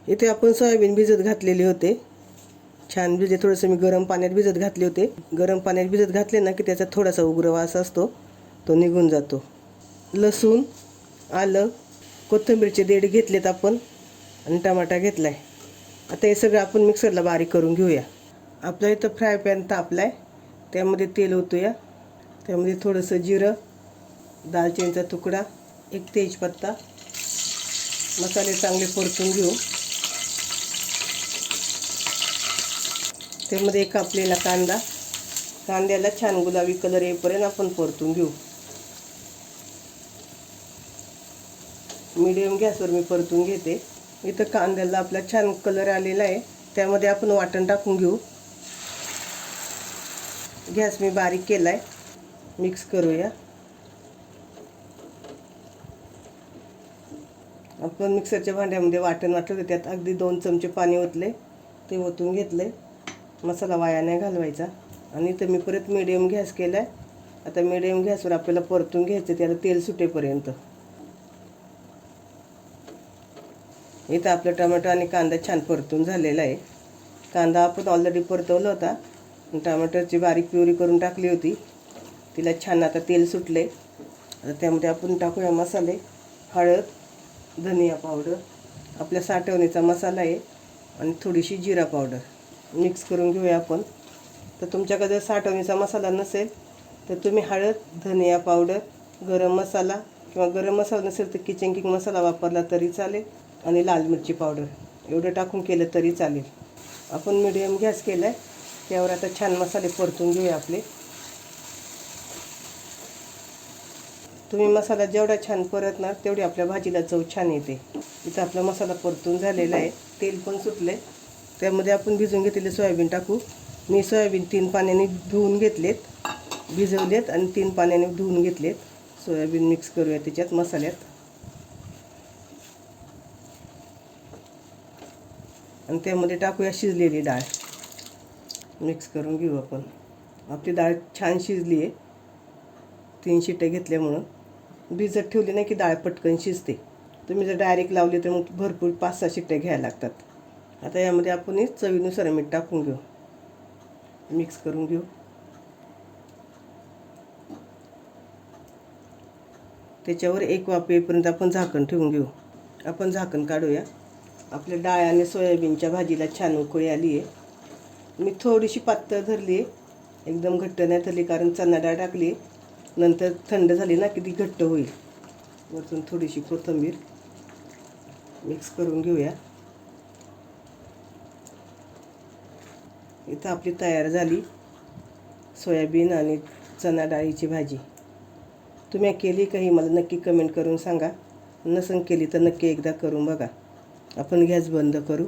इथे आपण सोयाबीन भिजत घातलेले होते, छान भिजले. थोडंसं मी गरम पाण्यात भिजत घातले होते. गरम पाण्यात भिजत घातले ना की त्याचा थोडासा उग्र वास असतो, तो निघून जातो. लसूण, आलं, कोथिंबीरचे देठ घेतलेत आपण आणि टमाटा घेतला आहे. आता हे सगळं आपण मिक्सरला बारीक करून घेऊया. आपल्या इथं फ्राय पॅन तापला आहे, त्यामध्ये तेल ओतूया. त्यामध्ये थोडंसं जिरं, दालचिनीचा तुकडा, एक तेजपत्ता, मसाले चांगले परतून घेऊ. त्यामध्ये एक कापलेला कांदा, कांद्याला छान गुलाबी कलर येईपर्यंत आपण परतून घेऊ. मीडियम गॅसवर मी परतून घेते. इथं कांद्याला आपला छान कलर आलेला आहे. त्यामध्ये आपण वाटण टाकून घेऊ. गॅस मी बारीक केला आहे. मिक्स करूया. आपण मिक्सरच्या भांड्यामध्ये वाटण वाटलं होतं, त्यात अगदी 2 चमचे पाणी ओतले, ते ओतून घेतले. मसाला वाया नाही घालवायचा. आणि इथं मी परत मीडियम गॅस केला आहे. आता मीडियम गॅसवर आपल्याला परतून घ्यायचं, त्याला तेल सुटेपर्यंत. इथं आपलं टोमॅटो आणि कांदा छान परतून झालेला आहे. कांदा आपण ऑलरेडी परतवला होता, टोमॅटोची बारीक प्युरी करून टाकली होती. तिला छान आता तेल सुटले. आता त्यामध्ये आपण टाकूया मसाले. हळद, धनिया पावडर, आपल्या साठवणीचा मसाला आहे आणि थोडीशी जिरा पावडर. मिक्स करून घेऊया आपण. तर तुमच्याकडे जर साठवणीचा मसाला नसेल तर तुम्ही हळद, धनिया पावडर, गरम मसाला किंवा गरम मसाला नसेल तर किचन किंग मसाला वापरला तरी चालेल आणि लाल मिरची पावडर एवढं टाकून केलं तरी चालेल. आपण मीडियम गॅस केला आहे, त्यावर आता छान मसाले परतून घेऊया आपले. तुम्ही मसाला जेवढा छान परतणार तेवढी आपल्या भाजीला चव छान येते. इथं आपला मसाला परतून झालेला आहे, तेल पण सुटले. त्यामध्ये आपण भिजवून घेतलेले सोयाबीन टाकू. मी सोयाबीन 3 पाण्याने धुवून घेतलेत, भिजवलेत आणि 3 पाण्याने धुवून घेतलेत. सोयाबीन मिक्स करूया त्याच्यात मसाल्यात. आणि त्यामध्ये टाकूया शिजलेली डाळ. मिक्स करून घेऊ आपण. आपली डाळ छान शिजली आहे. 3 शिट्ट्या घेतल्यामुळं. भिजत ठेवली नाही की डाळ पटकन शिजते. तुम्ही जर डायरेक्ट लावली तर मग भरपूर 5-6 शिट्ट्या घ्यायला लागतात. आता यामध्ये आपण चवीनुसार मीठ टाकून घेऊ. मिक्स करून घेऊ. त्याच्यावर एक वाफ येईपर्यंत आपण झाकण ठेवून घेऊ. आपण झाकण काढूया. आपल्या डाळ आणि सोयाबीनच्या भाजीला छान उकळी आली आहे. मी थोडीशी पातळ धरली आहे, एकदम घट्ट नाही धरली, कारण चणा डाळ टाकली. नंतर थंड झाली ना की ती घट्ट होईल. वरतून थोडीशी कोथिंबीर मिक्स करून घेऊया. इथं आपली तयार झाली सोयाबीन आणि चणा डाळीची भाजी. तुम्ही केली काही मला नक्की कमेंट करून सांगा. नसेल केली तर नक्की एकदा करून बघा. आपण गॅस बंद करू.